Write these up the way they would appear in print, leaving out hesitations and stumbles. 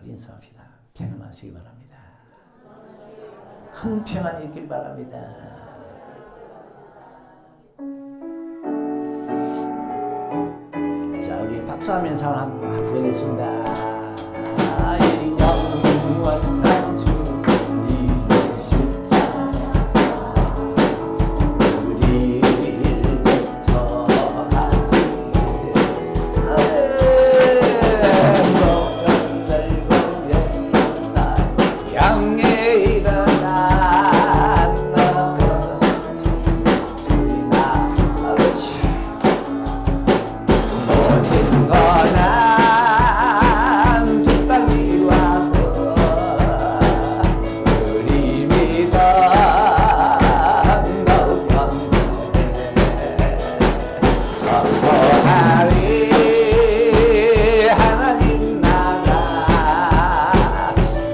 인사합시다. 평안하시기 바랍니다. 큰 평안이 있길 바랍니다. 자, 우리 박수하면서 한번 부르겠습니다. 영원한 주님의 십자가 우리를 대처하시네. 양에 일어난 지나 모진 거난 뒷땅이 와도 우리 믿어 너였네. 전도하리 하나님 나라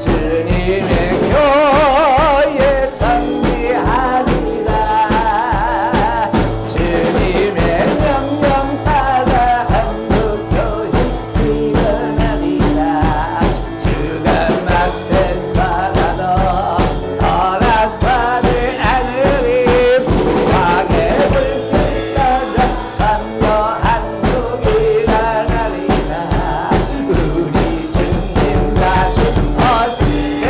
주님의 교회 선미하리라. 주님의 명령 따라 한국교회 일어나리라. 주가 앞에서라도 돌아서지 않으리. 부활의 불빛 따라 전도 한국 일어나리라. 우리 주님 다시 오시겠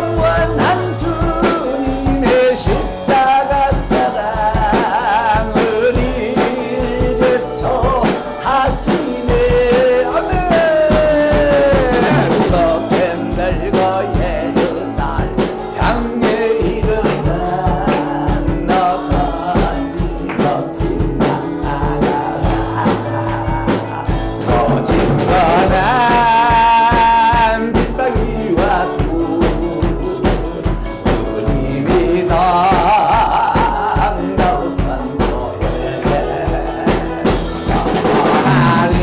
영원한 주님의 십자가 사랑 우리를 대처하시네. 아멘. 높은 들고 예루살렘 향해 일어난 너서지 없이 나아가라. 모진 거난 빗방이 왔고 우리 믿어 너만 보여. 영원하리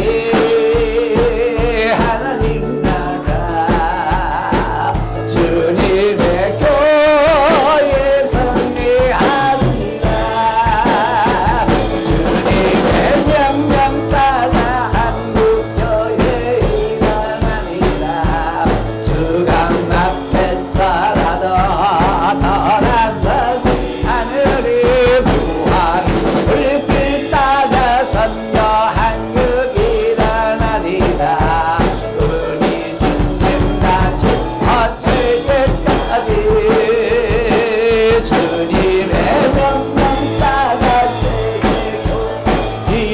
하나님 나라 주님의 교회 선미하리라. 주님의 명령 따라 한국교회 일어나리라. 주강 앞에서라도 돌아서지 않으리. 부활 불빛 따라 선교 한국 일어나리라. 우리 주님 다시 오실 때까지 주님의 명령 따라 세계교회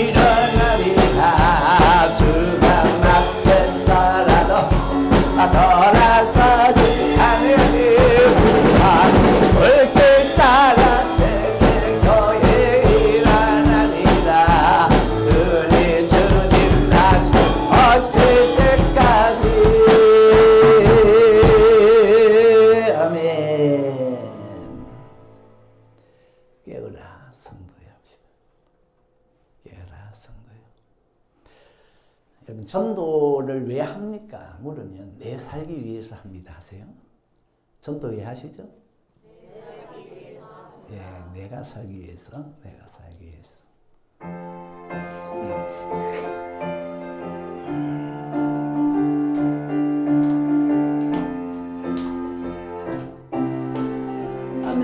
일어나리라. 주강 앞에서라도 돌아서지 않으리. 부활 불빛 따라 세계교회 일어나리라. 우리 주님 다시 오실 때까지. 아멘. 깨어라 성도여 합시다. 깨어라 성도여. 여러분, 전도를 왜 합니까? 물으면 내 살기 위해서 합니다. 하세요? 전도 왜 하시죠? 예, 내가 살기 위해서, 내가 살기 위해서. 아멘.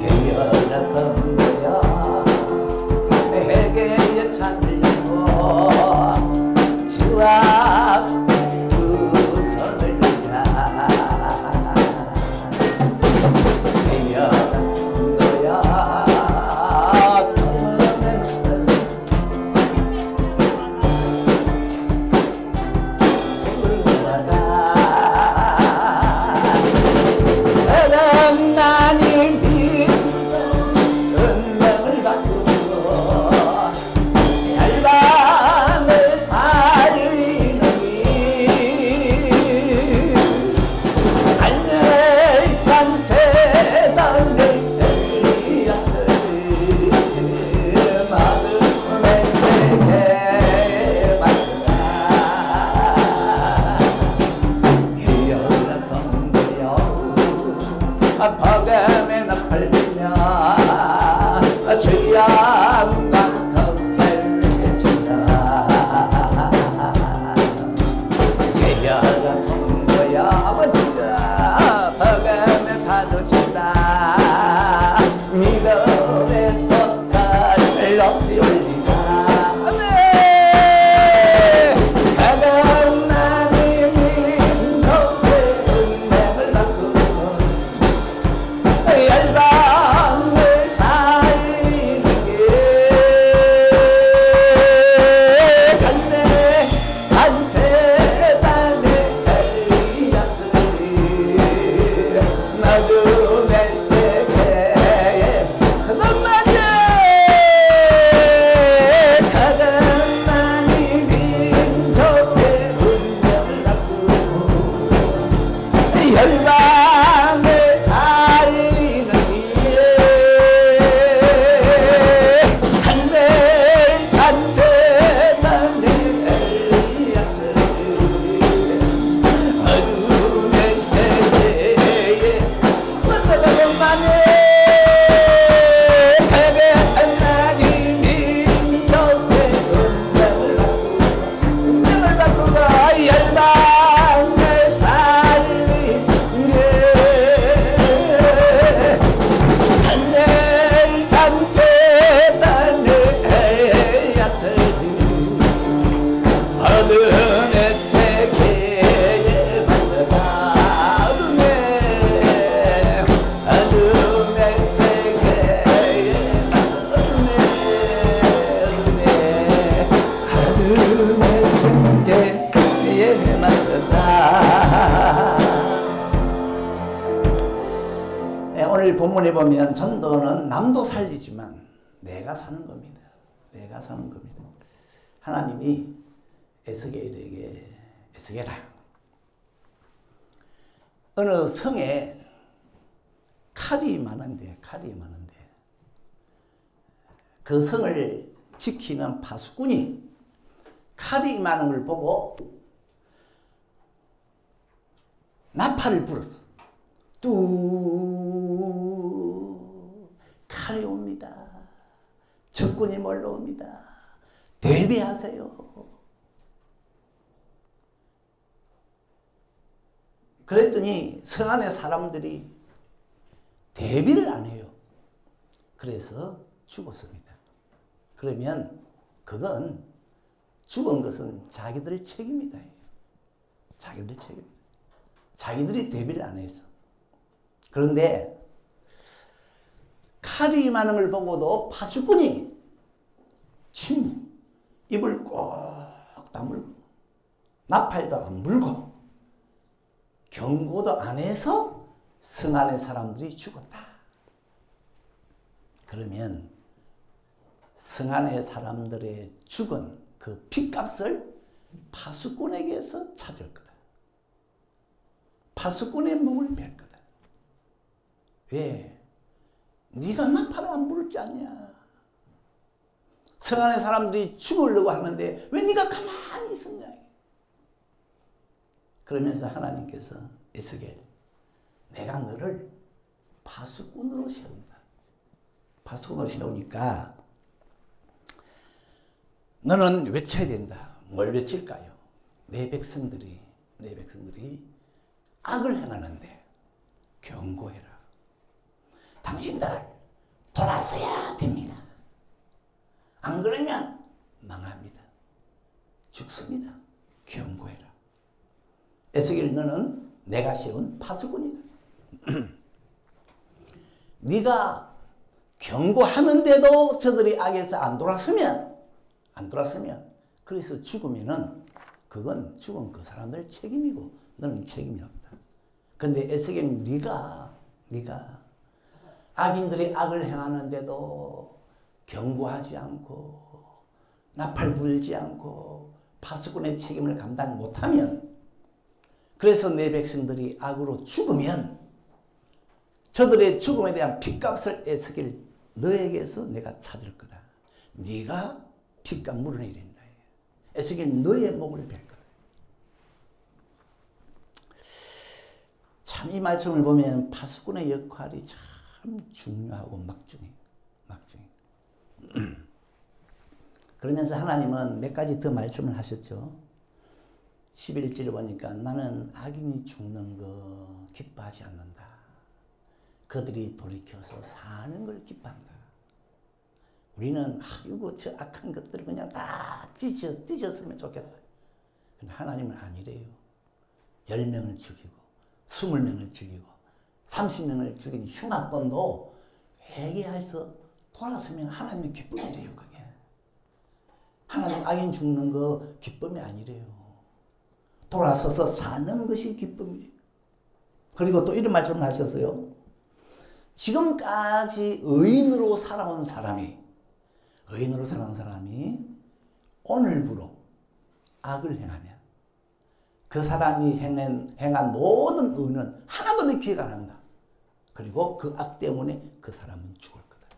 깨어라 성도여 회개에 찬리고 주 앞 두 손을 들라. 깨어라 성도여 열리다 하나님 인석의 은행을 바꾸는 열방을 살리는 게 갈매 산세단의 엘리야스리 나도 내 세계에 너만이 가난한 민족의 운명을 바꾸고 열방을 살리는 이에 갈멜산 재단의 엘리야스리 어둠의 세계에 만나만해 하나님 민족의 운명을 바꾸고 열방을 살리게 하늘산 재단의 엘리야스리 어둠의 세계에 만나다 어둠의 세계에 만나다 오늘 본문에 보면 전도는 남도 살리지만 내가 사는 겁니다. 내가 사는 겁니다. 하나님이 에스겔에게 에스겔아 어느 성에 칼이 많은데 그 성을 지키는 파수꾼이 칼이 많은 걸 보고 나팔을 불었어. 뚝 칼이 옵니다. 적군이 몰려옵니다. 대비하세요. 그랬더니 성 안의 사람들이 대비를 안 해요. 그래서 죽었습니다. 그러면 그건 죽은 것은 자기들 책임이다. 자기들 책임이다. 자기들이 대비를 안 해서. 그런데 칼이 많은 걸 보고도 파수꾼이 침묵, 입을 꼭 다물고 나팔도 안 불고 경고도 안 해서 성 안의 사람들이 죽었다. 그러면 성 안의 사람들의 죽은 그 핏값을 파수꾼에게서 찾을 거다. 파수꾼의 목을 벨 거다. 왜? 네가 나팔을 안 부를 줄 아냐. 성 안의 사람들이 죽으려고 하는데 왜 네가 가만히 있었냐. 그러면서 하나님께서 에스겔 내가 너를 파수꾼으로 세운다. 파수꾼으로 세우니까 너는 외쳐야 된다. 뭘 외칠까요? 내 백성들이 악을 행하는데 경고해라. 당신들 돌아서야 됩니다. 안 그러면 망합니다. 죽습니다. 경고해라. 에스겔 너는 내가 세운 파수꾼이다. 네가 경고하는데도 저들이 악에서 안 돌아서면 그래서 죽으면은 그건 죽은 그 사람들 책임이고 너는 책임이 없다. 근데 에스겔 네가 악인들이 악을 행하는데도 경고하지 않고 나팔 불지 않고 파수꾼의 책임을 감당 못하면 그래서 내 백성들이 악으로 죽으면 저들의 죽음에 대한 핏값을 에스겔 너에게서 내가 찾을 거다. 네가 핏값 물어내야 된다. 에스겔 너의 목을 벨 거다. 참 이 말씀을 보면 파수꾼의 역할이 참 중요하고 막중해. 그러면서 하나님은 몇 가지 더 말씀을 하셨죠. 11절에 보니까 나는 악인이 죽는 거 기뻐하지 않는다. 그들이 돌이켜서 사는 걸 기뻐한다. 우리는 이거 저 악한 것들을 그냥 다 찢었으면 좋겠다. 근데 하나님은 아니래요. 10명을 죽이고 20명을 죽이고 30명을 죽인 흉악범도 회개해서 돌아서면 하나님의 기쁨이래요. 그게 하나님 악인 죽는 거 기쁨이 아니래요. 돌아서서 사는 것이 기쁨이래요. 그리고 또 이런 말씀을 하셨어요. 지금까지 의인으로 살아온 사람이 오늘부로 악을 행하면 그 사람이 행한 모든 의는 하나도 기억 안 한다. 그리고 그 악 때문에 그 사람은 죽을 거다.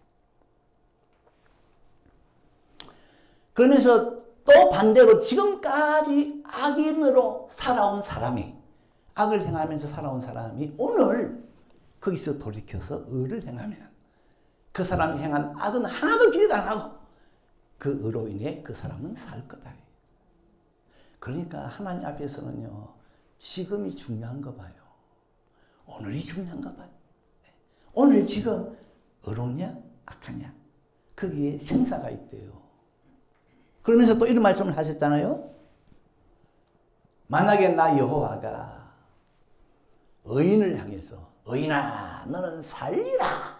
그러면서 또 반대로 지금까지 악인으로 살아온 사람이, 악을 행하면서 살아온 사람이 오늘 거기서 돌이켜서 의를 행하면 그 사람이 행한 악은 하나도 기억 안 하고 그 의로 인해 그 사람은 살 거다. 그러니까 하나님 앞에서는요, 지금이 중요한가 봐요. 오늘이 중요한가 봐요. 오늘 지금 의롭냐 악하냐 거기에 생사가 있대요. 그러면서 또 이런 말씀을 하셨잖아요. 만약에 나 여호와가 의인을 향해서 의인아 너는 살리라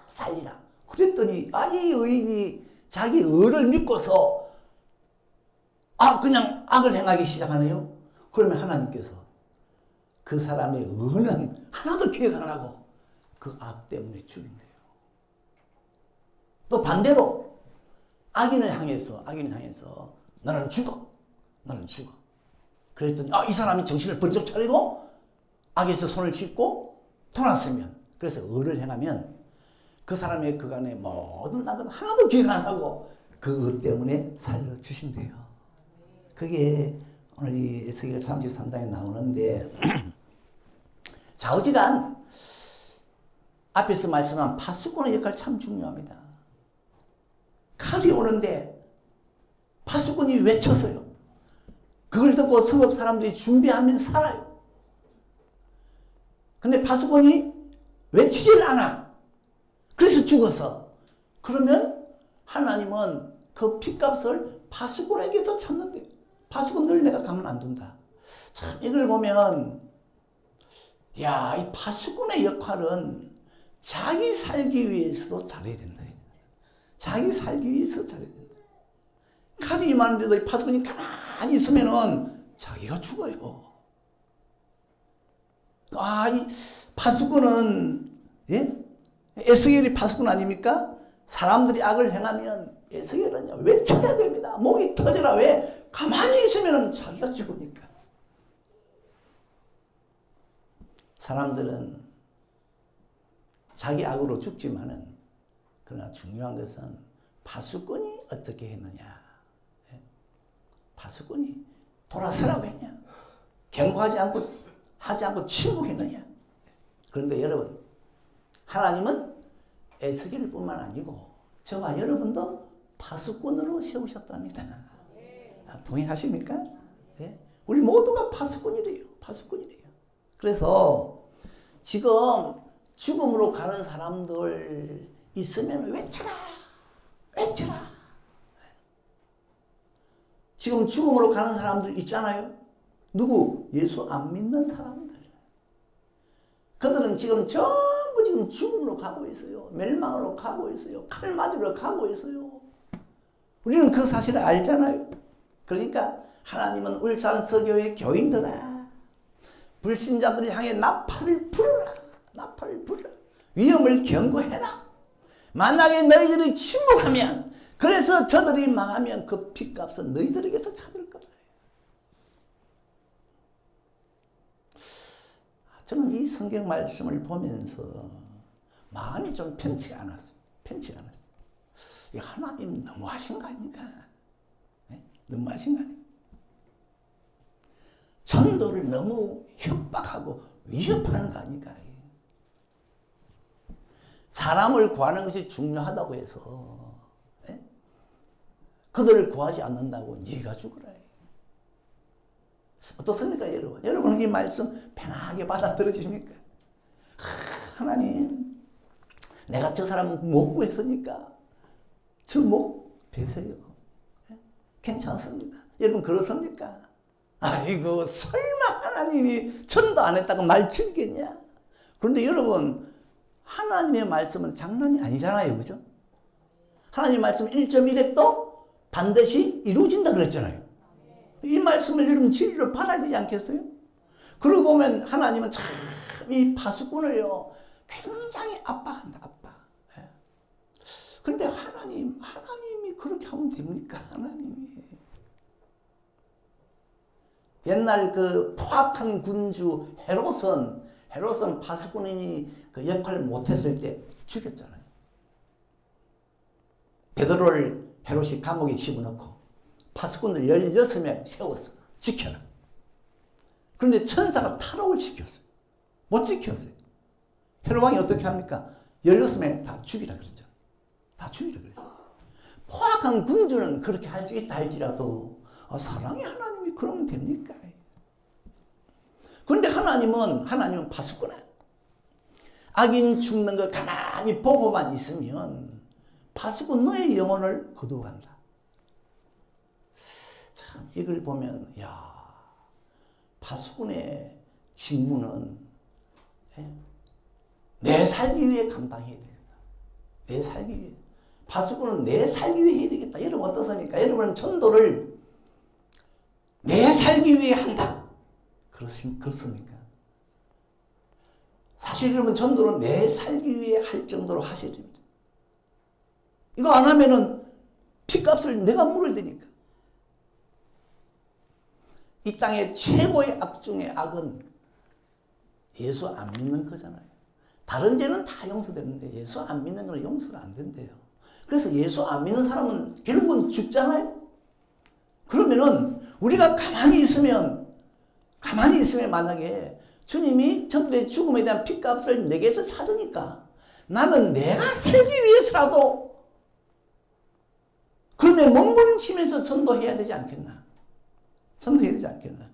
그랬더니 이 의인이 자기 의를 믿고서 그냥 악을 행하기 시작하네요. 그러면 하나님께서 그 사람의 의는 하나도 기억 안 하고 그 악 때문에 죽인대요. 또 반대로 악인을 향해서 너는 죽어. 그랬더니 이 사람이 정신을 번쩍 차리고 악에서 손을 씻고 돌았으면, 그래서 의를 행하면 그 사람의 그간의 모든 악은 하나도 기억 안 하고 그 의 때문에 살려주신대요. 그게 오늘 이 에스겔 33장에 나오는데 좌우지간 앞에서 말씀한 파수꾼의 역할 참 중요합니다. 칼이 오는데 파수꾼이 외쳐서요. 그걸 듣고 성읍 사람들이 준비하면 살아요. 근데 파수꾼이 외치질 않아. 그래서 죽었어. 그러면 하나님은 그 핏값을 파수꾼에게서 찾는데, 파수꾼들 내가 가만 안 둔다. 참 이걸 보면 이 파수꾼의 역할은 자기 살기 위해서도 잘해야 된다. 자기 살기 위해서 잘해야 된다. 칼이 임하는데도 이 파수꾼이 가만히 있으면은 자기가 죽어요. 이 파수꾼은, 에스겔이 파수꾼 아닙니까? 사람들이 악을 행하면 에스겔은요, 외쳐야 됩니다. 목이 터져라. 왜? 가만히 있으면 자기가 죽으니까. 사람들은 자기 악으로 죽지만은, 그러나 중요한 것은 파수꾼이 어떻게 했느냐. 파수꾼이 돌아서라고 했냐. 경고하지 않고 침묵했느냐. 그런데 여러분, 하나님은 에스겔뿐만 아니고 저와 여러분도 파수꾼으로 세우셨답니다. 동의하십니까? 우리 모두가 파수꾼이래요. 그래서 지금 죽음으로 가는 사람들 있으면 외쳐라. 지금 죽음으로 가는 사람들 있잖아요. 누구? 예수 안 믿는 사람들. 그들은 지금 전부 죽음으로 가고 있어요. 멸망으로 가고 있어요. 칼 맞으러 가고 있어요. 우리는 그 사실을 알잖아요. 그러니까 하나님은 울산 서교의 교인들아, 불신자들을 향해 나팔을 불어라. 위험을 경고해라. 만약에 너희들이 침묵하면, 그래서 저들이 망하면 그 핏값은 너희들에게서 찾을 거다. 저는 이 성경 말씀을 보면서 마음이 좀 편치가 않았어요. 이 하나님 너무하신 거 아닙니까? 너무하신 거 아닙니까? 전도를 너무 협박하고 위협하는 거 아닙니까? 사람을 구하는 것이 중요하다고 해서 그들을 구하지 않는다고 네가 죽으라. 어떻습니까, 여러분? 여러분은 이 말씀 편하게 받아들여집니까? 하나님, 내가 저 사람 못 구했으니까 저 못 되세요. 괜찮습니다. 여러분 그렇습니까? 아이고 설마 하나님이 전도 안 했다고 날 즐기겠냐? 그런데 여러분 하나님의 말씀은 장난이 아니잖아요. 그죠? 하나님의 말씀 1.1획도 반드시 이루어진다 그랬잖아요. 이 말씀을 여러분 진리로 받아야 되지 않겠어요? 그러고 보면 하나님은 참 이 파수꾼을요 굉장히 압박한다. 압박. 그런데 하나님이 그렇게 하면 됩니까? 하나님이 옛날 그 포악한 군주 헤롯은 파수꾼이 그 역할을 못했을 때 죽였잖아요. 베드로를 헤롯이 감옥에 집어넣고 파수꾼들 16명 세웠어. 지켜라. 그런데 천사가 탈옥을 시켰어요. 못 지켰어요. 헤롯 왕이 어떻게 합니까? 16명 다 죽이라 그랬죠. 다 죽이라 그랬어요. 포악한 군주는 그렇게 할 수 있다 할지라도 사랑의 하나님이 그러면 됩니까? 그런데 하나님은 파수꾼이에요. 악인 죽는 거 가만히 보고만 있으면 파수꾼 너의 영혼을 거두어간다. 참 이걸 보면 파수꾼의 직무는 내 살기 위해 감당해야 되겠다. 내 살기 위해. 파수꾼은 내 살기 위해 해야 되겠다. 여러분 어떻습니까? 여러분은 전도를 내 살기 위해 한다. 그렇습니까? 사실 여러분 전도는 내 살기 위해 할 정도로 하셔야 됩니다. 이거 안 하면은 핏값을 내가 물어야 되니까. 이 땅의 최고의 악 중의 악은 예수 안 믿는 거잖아요. 다른 죄는 다 용서되는데 예수 안 믿는 거는 용서가 안 된대요. 그래서 예수 안 믿는 사람은 결국은 죽잖아요. 그러면은 우리가 가만히 있으면 만약에 주님이 저들의 죽음에 대한 핏값을 내게서 찾으니까 나는 내가 살기 위해서라도 그놈의 몸부림치면서 전도해야 되지 않겠나? 전도해야 되지 않겠나?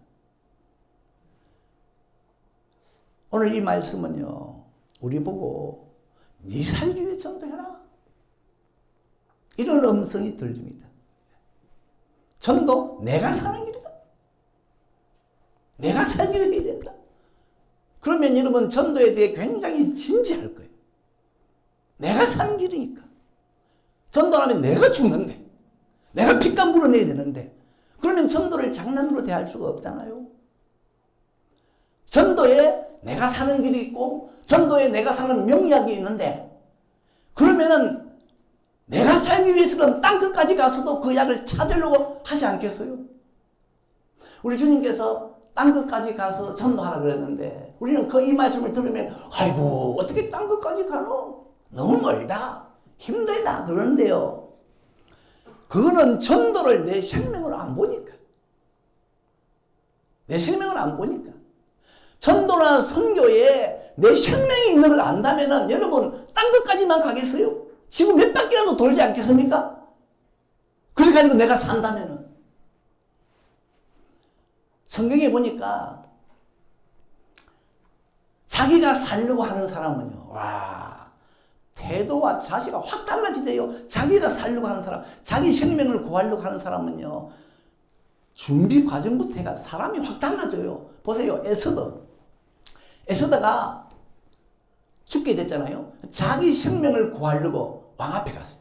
오늘 이 말씀은요, 우리 보고 네 살기 위해 전도해라. 이런 음성이 들립니다. 전도 내가 사는 길이다. 내가 살기 위해 해야 된다. 그러면 여러분 전도에 대해 굉장히 진지할 거예요. 내가 사는 길이니까. 전도하면 내가 죽는데, 내가 핏값 물어내야 되는데, 그러면 전도를 장난으로 대할 수가 없잖아요. 전도에 내가 사는 길이 있고 전도에 내가 사는 명약이 있는데, 그러면은 내가 살기 위해서는 땅끝까지 가서도 그 약을 찾으려고 하지 않겠어요? 우리 주님께서 땅끝까지 가서 전도하라 그랬는데 우리는 이 말씀을 들으면 아이고 어떻게 땅끝까지 가노? 너무 멀다. 힘들다. 그러는데요. 그거는 전도를 내 생명으로 안 보니까. 내 생명을 안 보니까. 전도나 선교에 내 생명이 있는 걸 안다면은 여러분 땅끝까지만 가겠어요? 지금 몇 바퀴라도 돌지 않겠습니까? 그래가지고 내가 산다면은. 성경에 보니까 자기가 살려고 하는 사람은요, 와, 태도와 자세가 확 달라지대요. 자기가 살려고 하는 사람, 자기 생명을 구하려고 하는 사람은요, 준비 과정부터 해가 사람이 확 달라져요. 보세요, 에스더가 죽게 됐잖아요. 자기 생명을 구하려고 왕 앞에 갔어요.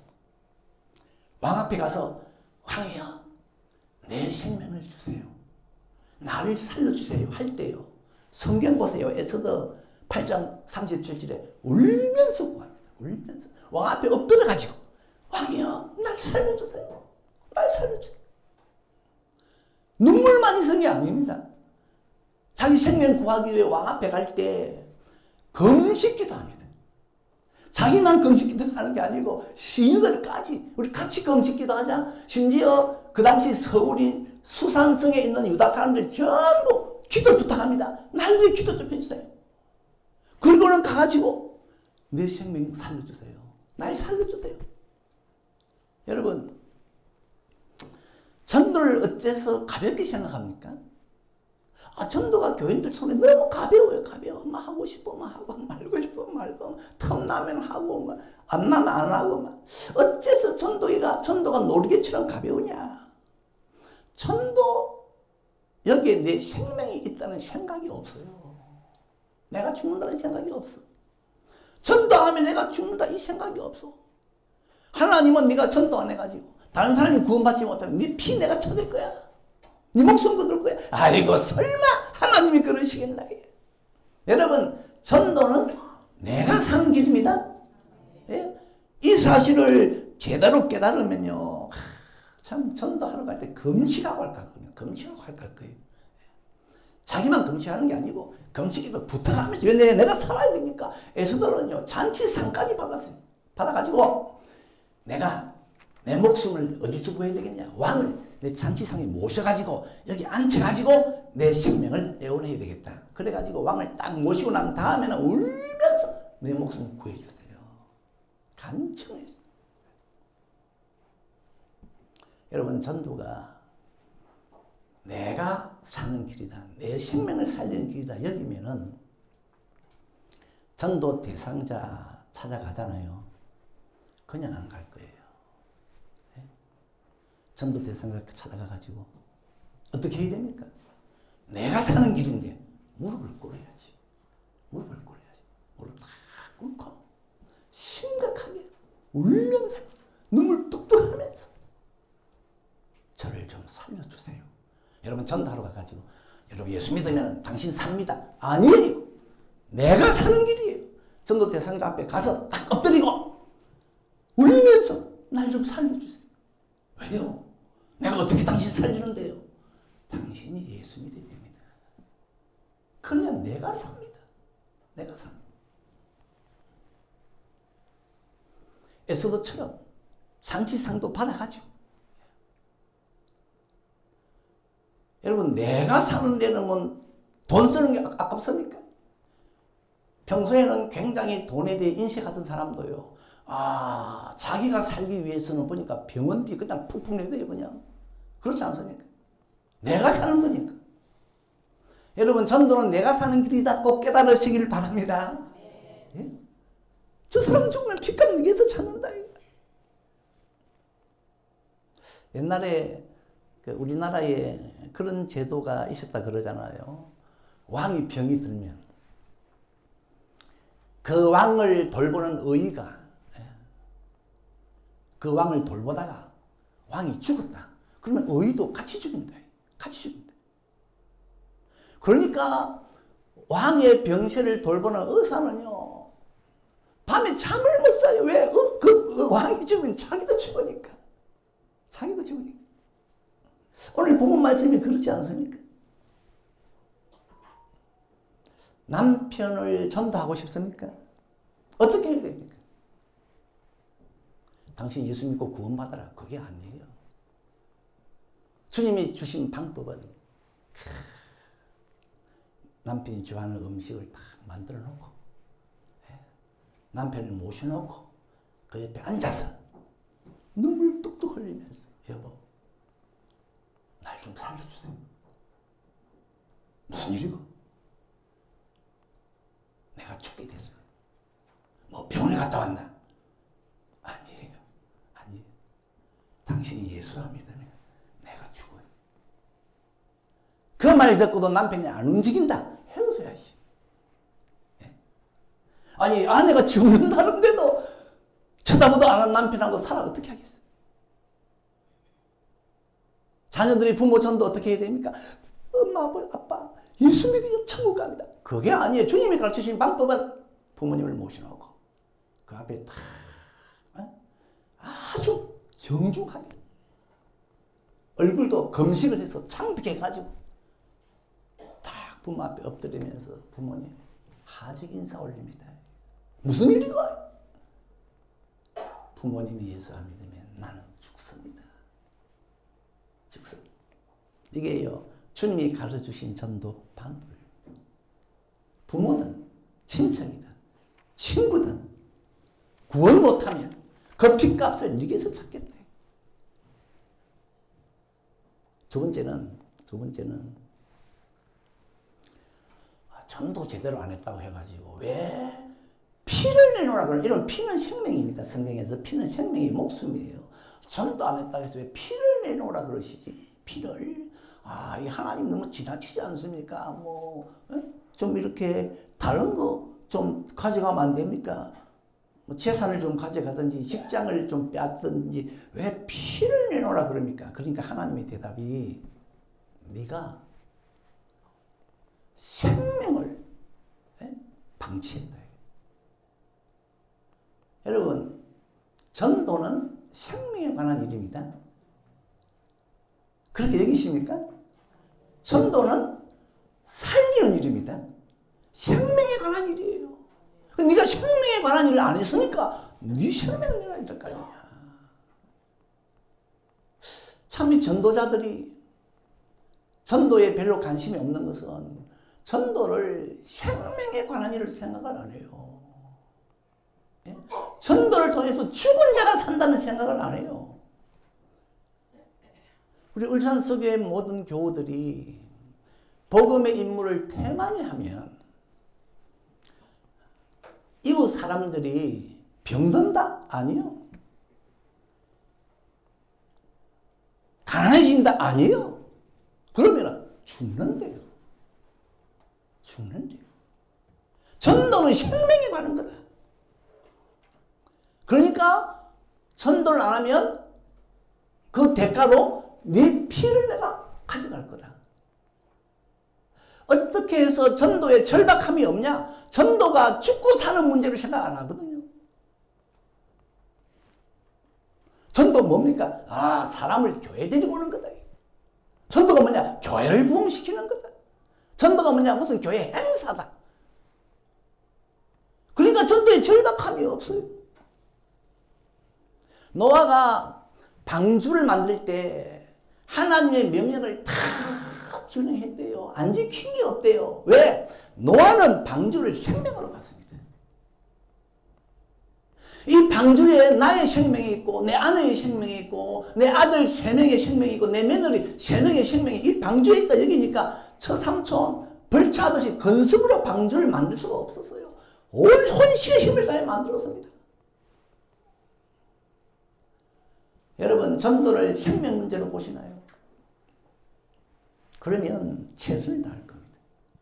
왕 앞에 가서 왕이여, 내 생명을 주세요. 나를 살려주세요. 할 때요. 성경 보세요. 에스더 8장 37절에 울면서 구합니다. 울면서. 왕 앞에 엎드려가지고 왕이여, 날 살려주세요. 날 살려주세요. 눈물만 있은 게 아닙니다. 자기 생명 구하기 위해 왕 앞에 갈 때 금식기도 합니다. 자기만 금식기도 하는 게 아니고 시인들까지 우리 같이 금식기도 하자. 심지어 그 당시 서울인 수산성에 있는 유다 사람들 전부 기도 부탁합니다. 날 위해 기도 좀 해주세요. 그리고는 가가지고 내 생명 살려주세요. 날 살려주세요. 여러분, 전도를 어째서 가볍게 생각합니까? 전도가 교인들 손에 너무 가벼워요. 가벼워. 막 하고 싶으면 하고 말고 싶으면 말고 틈나면 하고 막 안 나면 안 하고 막. 어째서 전도가 놀이개처럼 가벼우냐. 전도 여기에 내 생명이 있다는 생각이 없어요. 내가 죽는다는 생각이 없어. 전도하면 내가 죽는다 이 생각이 없어. 하나님은 네가 전도 안 해가지고 다른 사람이 구원받지 못하면 네 피 내가 쳐들 거야. 네 목숨 거둘 거야. 아이고 설마 하나님이 그러시겠나. 여러분 전도는 내가 사는 길입니다. 예? 이 사실을 제대로 깨달으면요. 참 전도하러 갈 때 금식하고 할까 그러면 금식하고 할까 거예요. 자기만 금식하는 게 아니고 금식에도 부탁하면서 왜 내가 살아야 되니까. 에스더는요 잔치상까지 받았어요. 받아가지고 내가 내 목숨을 어디서 구해야 되겠냐. 왕을 내 잔치상에 모셔가지고 여기 앉혀가지고 내 생명을 애원해야 되겠다. 그래가지고 왕을 딱 모시고 난 다음에는 울면서 내 목숨을 구해주세요. 간청했어요. 여러분 전도가 내가 사는 길이다. 내 생명을 살리는 길이다. 여기면은 전도 대상자 찾아가잖아요. 그냥 안 갈 거예요. 예? 전도 대상자 찾아가가지고 어떻게 해야 됩니까? 내가 사는 길인데 무릎을 꿇어야지. 무릎을 꿇어야지. 무릎 딱 꿇고 심각하게 울면서 눈물 뚝뚝 하면서 저를 좀 살려주세요. 여러분 전도하러 가가지고 여러분 예수 믿으면 당신 삽니다. 아니에요. 내가 사는 길이에요. 전도 대상자 앞에 가서 딱 엎드리고 울면서 날 좀 살려주세요. 왜요? 내가 어떻게 당신 살리는데요? 당신이 예수 믿어야 됩니다. 그냥 내가 삽니다. 내가 삽니다. 에스더처럼 잔치상도 받아가지고 여러분 내가 사는 데는 뭐 돈 쓰는 게 아깝습니까? 평소에는 굉장히 돈에 대해 인식하던 사람도요. 자기가 살기 위해서는 보니까 병원비 그냥 푹푹 내대요 그냥. 그렇지 않습니까? 내가 사는 거니까. 여러분 전도는 내가 사는 길이다. 꼭 깨달으시길 바랍니다. 예? 저 사람 죽으면 핏값 내게서 찾는다. 옛날에 우리나라에 그런 제도가 있었다 그러잖아요. 왕이 병이 들면 그 왕을 돌보는 의의가 그 왕을 돌보다가 왕이 죽었다. 그러면 의의도 같이 죽인다. 같이 죽인다. 그러니까 왕의 병세를 돌보는 의사는요. 밤에 잠을 못 자요. 왜? 그 왕이 죽으면 자기도 죽으니까. 자기도 죽으니까. 오늘 본문 말씀이 그렇지 않습니까? 남편을 전도하고 싶습니까? 어떻게 해야 됩니까? 당신 예수 믿고 구원받아라. 그게 아니에요. 주님이 주신 방법은 남편이 좋아하는 음식을 딱 만들어 놓고 남편을 모셔놓고 그 옆에 앉아서 눈물 뚝뚝 흘리면서 여보 날 좀 살려주세요. 무슨 일이고? 내가 죽게 됐어요. 뭐 병원에 갔다 왔나? 아니에요. 아니에요. 당신이 예수를 믿으면 내가 죽어요. 그 말 듣고도 남편이 안 움직인다. 헤어져야지. 예? 아니 아내가 죽는다는데도 쳐다보도 안 하는 남편하고 살아 어떻게 하겠어요? 자녀들이 부모 전도 어떻게 해야 됩니까? 엄마, 아빠, 예수 믿으면 천국 갑니다. 그게 아니에요. 주님이 가르치신 방법은 부모님을 모셔놓고 그 앞에 다 아주 정중하게 얼굴도 금식을 해서 창백해가지고 딱 부모 앞에 엎드리면서 부모님 하직 인사 올립니다. 무슨 일이고? 부모님이 예수 안 믿으면 나는 죽습니다. 죽습니다. 이게요. 주님이 가르쳐주신 전도 방법. 부모든 친척이든 친구든 구원 못하면 그 핏값을 네게서 찾겠다. 두 번째는 전도 제대로 안 했다고 해가지고 왜 피를 내놓으라 그래. 이런 피는 생명입니다. 성경에서 피는 생명의 목숨이에요. 전도 안 했다고 해서 왜 피를 내놓으라 그러시지. 피를. 이 하나님 너무 지나치지 않습니까? 좀 이렇게 다른 거 좀 가져가면 안 됩니까? 재산을 좀 가져가든지 직장을 좀 빼앗든지 왜 피를 내놓으라 그럽니까? 그러니까 하나님의 대답이 네가 생명을 방치했다. 여러분, 전도는 생명에 관한 일입니다. 그렇게 여기십니까? 전도는 살리는 일입니다. 생명에 관한 일이에요. 네가 생명에 관한 일을 안 했으니까 네 생명을 내놔야 될 거 아니냐. 참 이 전도자들이 전도에 별로 관심이 없는 것은 전도를 생명에 관한 일을 생각을 안 해요. 전도를 통해서 죽은 자가 산다는 생각을 안 해요. 우리 울산서교의 모든 교우들이 복음의 임무를 태만히 하면 이웃 사람들이 병든다? 아니요. 가난해진다? 아니요. 그러면 죽는데요. 죽는데요. 전도는 생명에 관한 거다. 그러니까 전도를 안 하면 그 대가로 네 피를 내가 가져갈 거다. 어떻게 해서 전도에 절박함이 없냐? 전도가 죽고 사는 문제로 생각 안 하거든요. 전도 뭡니까? 사람을 교회 데리고 오는 거다. 전도가 뭐냐? 교회를 부흥시키는 거다. 전도가 뭐냐? 무슨 교회 행사다. 그러니까 전도에 절박함이 없어요. 노아가 방주를 만들 때 하나님의 명령을 다 준행했대요. 안 지킨 게 없대요. 왜? 노아는 방주를 생명으로 봤습니다. 이 방주에 나의 생명이 있고 내 아내의 생명이 있고 내 아들 3명의 생명이 있고 내 며느리 3명의 생명이 이 방주에 있다 여기니까 처삼촌 벌차듯이 건성으로 방주를 만들 수가 없었어요. 온 혼신의 힘을 다해 만들었습니다. 여러분, 전도를 생명 문제로 보시나요? 그러면 최선을 다할 겁니다.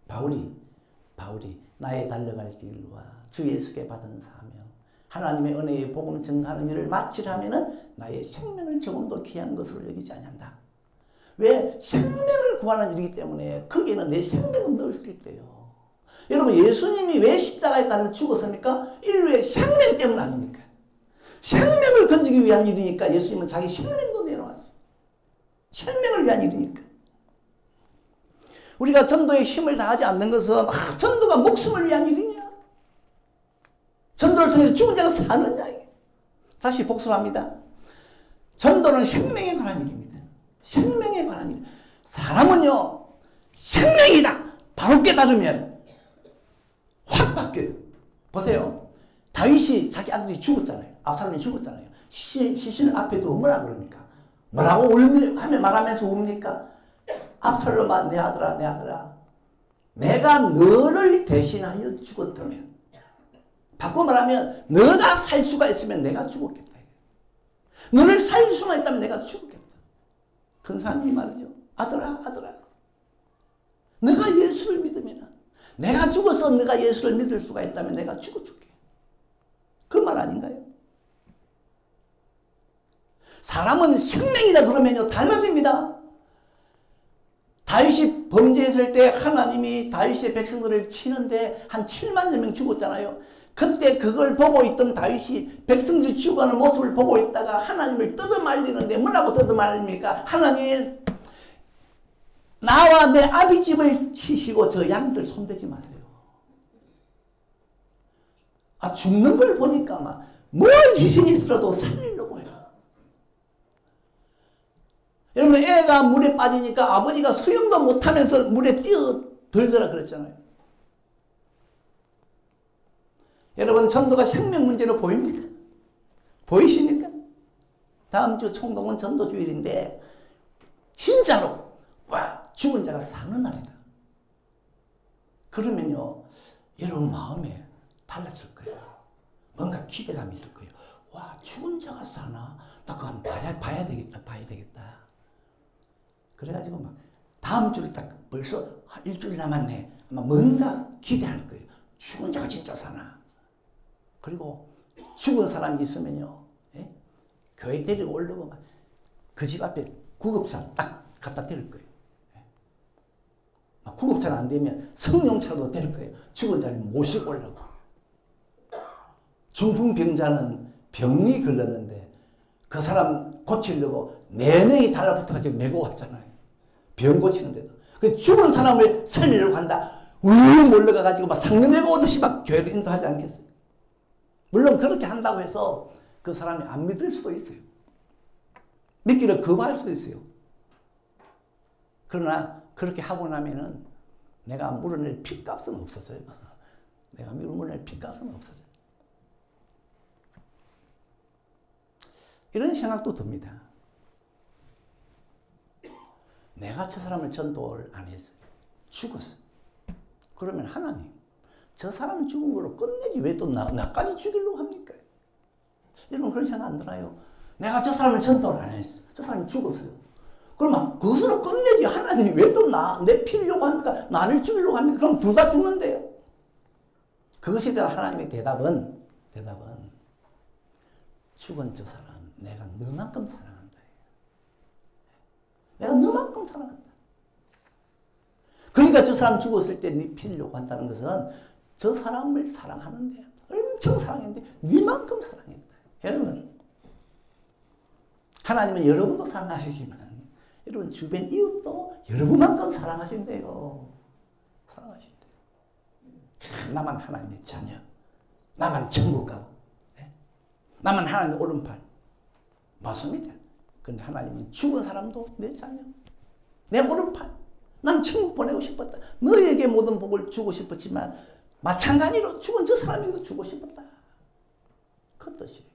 바울이 나의 달려갈 길과 주 예수께 받은 사명, 하나님의 은혜의 복음 증가하는 일을 마치려면은 나의 생명을 조금도 귀한 것으로 여기지 않는다. 왜? 생명을 구하는 일이기 때문에 거기에는 내 생명을 넣을 수 있대요. 여러분, 예수님이 왜 십자가에 달려 죽었습니까? 인류의 생명 때문 아닙니까? 생명을 건지기 위한 일이니까 예수님은 자기 생명도 내놓았어요. 생명을 위한 일이니까. 우리가 전도에 힘을 다하지 않는 것은 전도가 목숨을 위한 일이냐? 전도를 통해서 죽은 자가 사느냐? 다시 복습합니다. 전도는 생명에 관한 일입니다. 생명에 관한 일. 사람은요, 생명이다. 바로 깨달으면 확 바뀌어요. 보세요. 다윗이 자기 아들이 죽었잖아요. 압살롬이 죽었잖아요. 시신 앞에 두고 뭐라 그럽니까? 뭐라고 말하면서 웁니까? 압살롬아, 내 아들아, 내 아들아. 내가 너를 대신하여 죽었다면, 바꿔 말하면 너가 살 수가 있으면 내가 죽었겠다. 너를 살릴 수만 있다면 내가 죽었겠다. 큰 사람이 말이죠. 아들아, 아들아. 너가 예수를 믿으면, 내가 죽어서 너가 예수를 믿을 수가 있다면 내가 죽어줄게. 그 말 아닌가요? 사람은 생명이다 그러면요, 달라집니다. 다윗이 범죄했을 때 하나님이 다윗의 백성들을 치는데 한 7만 명 죽었잖아요. 그때 그걸 보고 있던 다윗이 백성들이 죽어가는 모습을 보고 있다가 하나님을 뜯어말리는데 뭐라고 뜯어말립니까? 하나님, 나와 내 아비 집을 치시고 저 양들 손대지 마세요. 죽는 걸 보니까 막 뭘 지신이 있어도 살리려고 해요. 여러분, 애가 물에 빠지니까 아버지가 수영도 못하면서 물에 뛰어들더라 그랬잖아요. 여러분, 전도가 생명 문제로 보입니까? 보이십니까? 다음 주 총동은 전도주일인데 진짜로 죽은 자가 사는 날이다. 그러면요, 여러분 마음에 달라질 거예요. 뭔가 기대감이 있을 거예요. 와, 죽은 자가 사나? 나 그거 한번 봐야 되겠다. 그래가지고 막 다음 주를 딱 벌써 일주일 남았네. 아마 뭔가 기대할 거예요. 죽은 자가 진짜 사나? 그리고 죽은 사람이 있으면요, 예? 교회 데리고 오려고 막 그 집 앞에 구급차 딱 갖다 대릴 거예요. 막 구급차가 안 되면 성령차도 될 거예요. 죽은 자를 모시고 오려고. 중풍병자는 병이 걸렸는데 그 사람 고치려고 4명이 달라붙어가지고 메고 왔잖아요. 병 고치는데도. 그 죽은 사람을 살리려고 한다. 울릉 몰려가가지고 막 상념회가 오듯이 막 교회를 인도하지 않겠어요? 물론 그렇게 한다고 해서 그 사람이 안 믿을 수도 있어요. 믿기를 거부할 수도 있어요. 그러나 그렇게 하고 나면은 내가 물어낼 핏값은 없어져요. 내가 물어낼 핏값은 없어져요. 이런 생각도 듭니다. 내가 저 사람을 전도를 안 했어요. 죽었어요. 그러면 하나님, 저 사람 죽은 거로 끝내지 왜 또 나까지 죽이려고 합니까? 여러분 그런 생각 안 들어요? 내가 저 사람을 전도를 안 했어. 저 사람이 죽었어요. 그러면 그것으로 끝내지 하나님이 왜 또 내 피려고 합니까? 나를 죽이려고 합니까? 그럼 둘 다 죽는데요. 그것에 대한 하나님의 대답은 죽은 저 사람 내가 너만큼 사랑한다. 내가 너만큼 사랑한다. 그러니까 저 사람 죽었을 때 네 피려고 한다는 것은 저 사람을 사랑하는데 엄청 사랑했는데 네만큼 사랑했다. 여러분 하나님은 여러분도 사랑하시지만 여러분 주변 이웃도 여러분만큼 사랑하신대요. 사랑하신대요. 나만 하나님의 자녀, 나만 천국 가고, 나만 하나님의 오른팔. 맞습니다. 그런데 하나님은 죽은 사람도 내 자녀, 내 오른팔. 난 천국 보내고 싶었다. 너에게 모든 복을 주고 싶었지만 마찬가지로 죽은 저 사람에게도 주고 싶었다. 그 뜻이에요.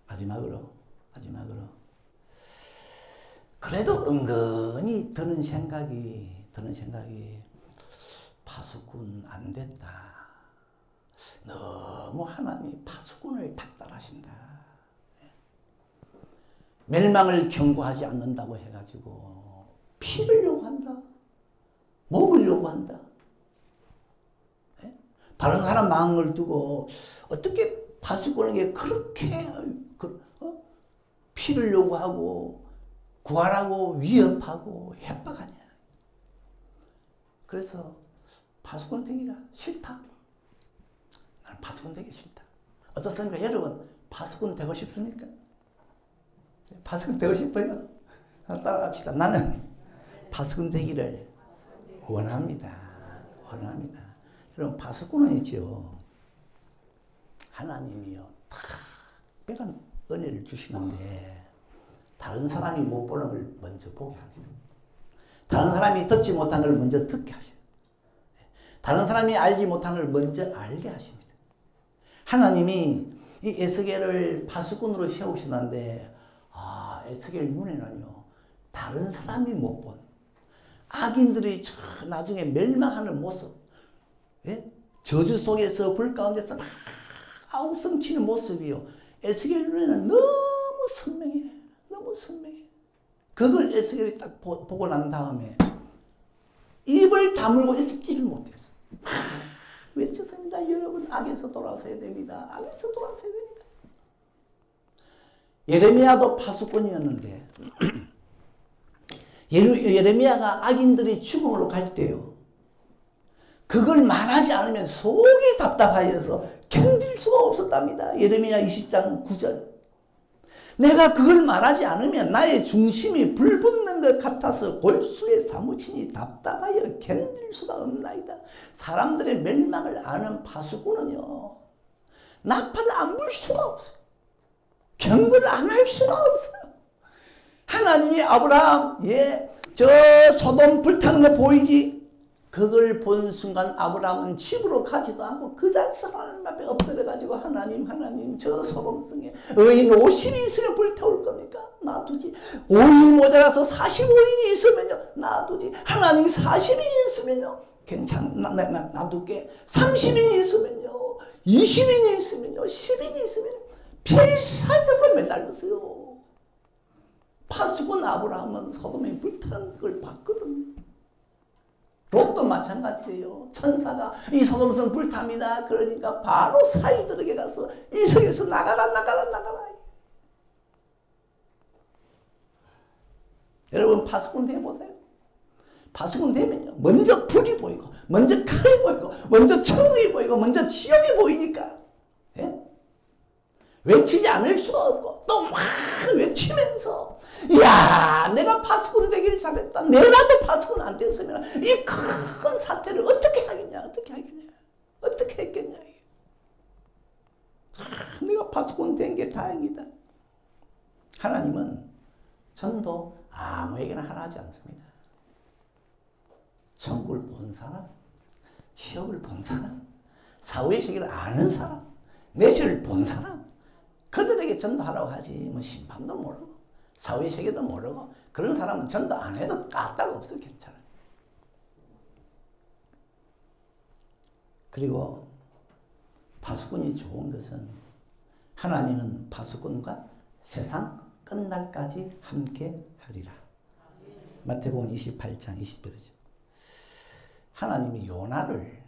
마지막으로 그래도 은근히 드는 생각이 파수꾼 안 됐다. 너무 하나님이 파수꾼을 닥달하신다. 멸망을 경고하지 않는다고 해가지고 피를 요구한다. 먹으려고 한다. 다른 사람 마음을 두고 어떻게 파수꾼에게 그렇게 피를 요구하고 구하라고 위협하고 협박하냐. 그래서 파수꾼 되기가 싫다. 나는 파수꾼 되기 싫다. 어떻습니까? 여러분 파수꾼 되고 싶습니까? 파수꾼 되고 싶어요? 따라갑시다. 나는 파수꾼 되기를 원합니다. 여러분 파수꾼은 있죠. 하나님이요 특별한 은혜를 주시는데 다른 사람이 못 보는 걸 먼저 보게 합니다. 다른 사람이 듣지 못한 걸 먼저 듣게 하셔요. 다른 사람이 알지 못한 걸 먼저 알게 하십니다. 하나님이 이 에스겔을 파수꾼으로 세우시는데 에스겔 눈에는요 다른 사람이 못 본 악인들이 나중에 멸망하는 모습, 저주 속에서 불 가운데서 막 아우성치는 모습이요. 에스겔 눈에는 너무 선명해. 그걸 에스겔이 딱 보고 난 다음에 입을 다물고 있지를 못했어. 외쳤습니다. 여러분 악에서 돌아서야 됩니다. 악에서 돌아서야 됩니다. 예레미야도 파수꾼이었는데 예레미야가 악인들이 죽음으로 갈 때요. 그걸 말하지 않으면 속이 답답하여서 견딜 수가 없었답니다. 예레미야 20장 9절. 내가 그걸 말하지 않으면 나의 중심이 불붙는 것 같아서 골수에 사무치니 답답하여 견딜 수가 없나이다. 사람들의 멸망을 아는 파수꾼은요. 나팔을 안 불 수가 없어요. 경고를 안 할 수가 없어요. 하나님이 아브라함, 저 소돔 불타는 거 보이지? 그걸 본 순간 아브라함은 집으로 가지도 않고 그 자리에서 하나님 앞에 엎드려가지고 하나님 저 소돔성에 의인 50이 있으면 불태울 겁니까? 놔두지. 5인 모자라서 45인이 있으면요 놔두지. 하나님 40인이 있으면요 놔둘게. 30인이 있으면요 20인이 있으면요 10인이 있으면 필사적으로 매달렸어요. 파수꾼 아브라함은 소돔에 불타는 걸 봤거든요. 롯도 마찬가지예요. 천사가 이 소돔성 불탑니다. 그러니까 바로 사이들에게 가서 이 성에서 나가라. 여러분 파수꾼 돼보세요. 파수꾼 되면요 먼저 불이 보이고 먼저 칼이 보이고 먼저 천국이 보이고 먼저 지옥이 보이니까 외치지 않을 수가 없고 또 막 외치면서 야 내가 파수꾼 되기를 잘했다. 내라도 파수꾼 안 되었으면 이 큰 사태를 어떻게 하겠냐. 어떻게 했겠냐. 내가 파수꾼 된 게 다행이다. 하나님은 전도 아무에게나 하라 하지 않습니다. 천국을 본 사람, 지옥을 본 사람, 사후의 세계를 아는 사람, 내실을 본 사람, 그들에게 전도하라고 하지. 뭐 심판도 모르고 사후의 세계도 모르고 그런 사람은 전도 안 해도 까딱 없어. 괜찮아요. 그리고 파수꾼이 좋은 것은 하나님은 파수꾼과 세상 끝날까지 함께 하리라. 마태복음 28장 20절이죠. 하나님이 요나를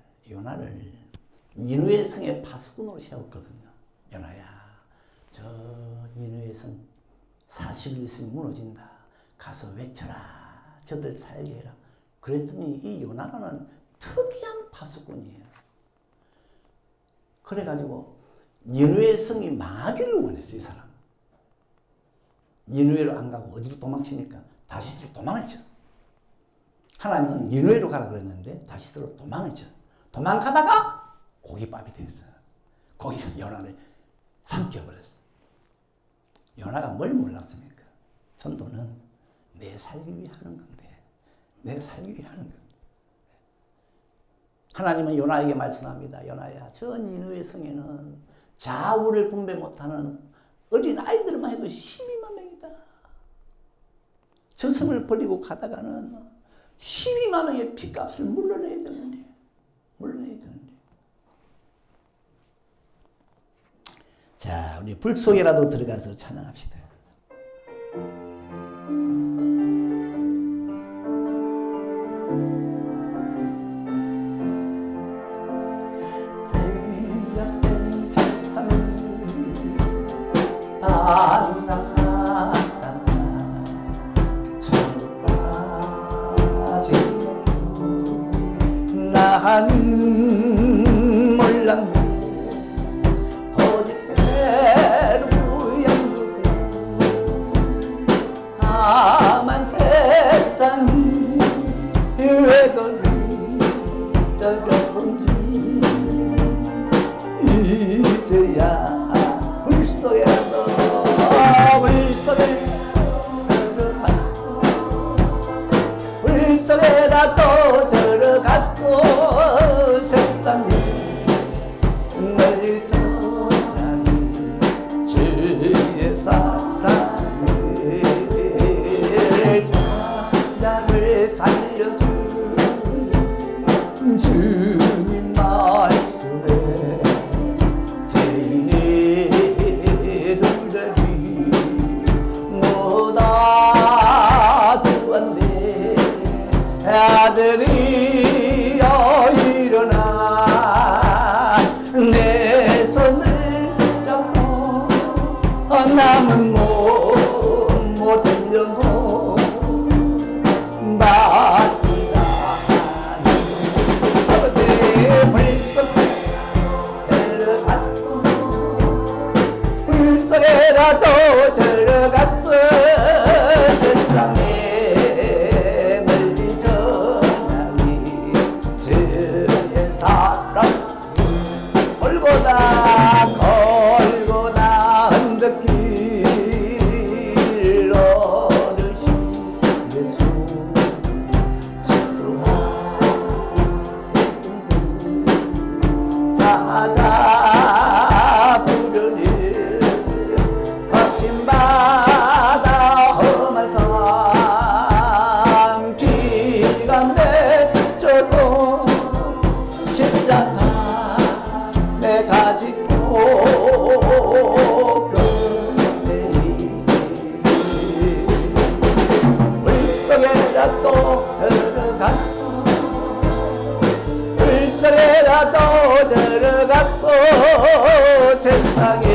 니느웨 성의 파수꾼으로 세웠거든요. 요나야, 저 니느웨 성 40일 있으면 무너진다. 가서 외쳐라. 저들 살게 해라. 그랬더니 이 요나는 특이한 파수꾼이에요. 그래가지고 니느웨 성이 망하기를 원했어요. 이 사람. 니느웨로 안 가고 어디로 도망치니까 다시스로 도망을 쳤어. 하나님은 니느웨로 가라 그랬는데 다시스로 도망을 쳤어. 도망가다가 고깃밥이 됐어. 고기가 요나를 삼켜버렸어. 요나가 뭘 몰랐습니까? 전도는 내 살기 위해 하는 건데, 내 살기 위해 하는 건데. 하나님은 요나에게 말씀합니다. 요나야, 저 니느웨 성에는 자우를 분배 못하는 어린 아이들만 해도 12만 명이다. 저 성을 버리고 가다가는 12만 명의 핏값을 물러내야 되는데. 자, 우리 불 속에라도 들어가서 찬양합시다. 나는 몰랐네. 거짓대로 연두고 다만 세상이 왜 그리 떨어본지 이제야 불속에서 불속에라도 들어갔어. 세상에 널 전하니 주의 사랑을 자를 살려준 주님 말씀에 죄인의 둘이 모다 두었네. 아들이여 일어나 내 손을 잡고 남은 몸 못 들려고 맞지라. 아버지 불속 들어갔어. 불속에라도 들어갔어. 세상에 걸고다 언덕길 걸으신 예수 지수하였던데 찾아 부르니 거친 밤 시작한 내 가지고 그대이 물속에라도 들어갔어 물속에라도 들어갔어 세상에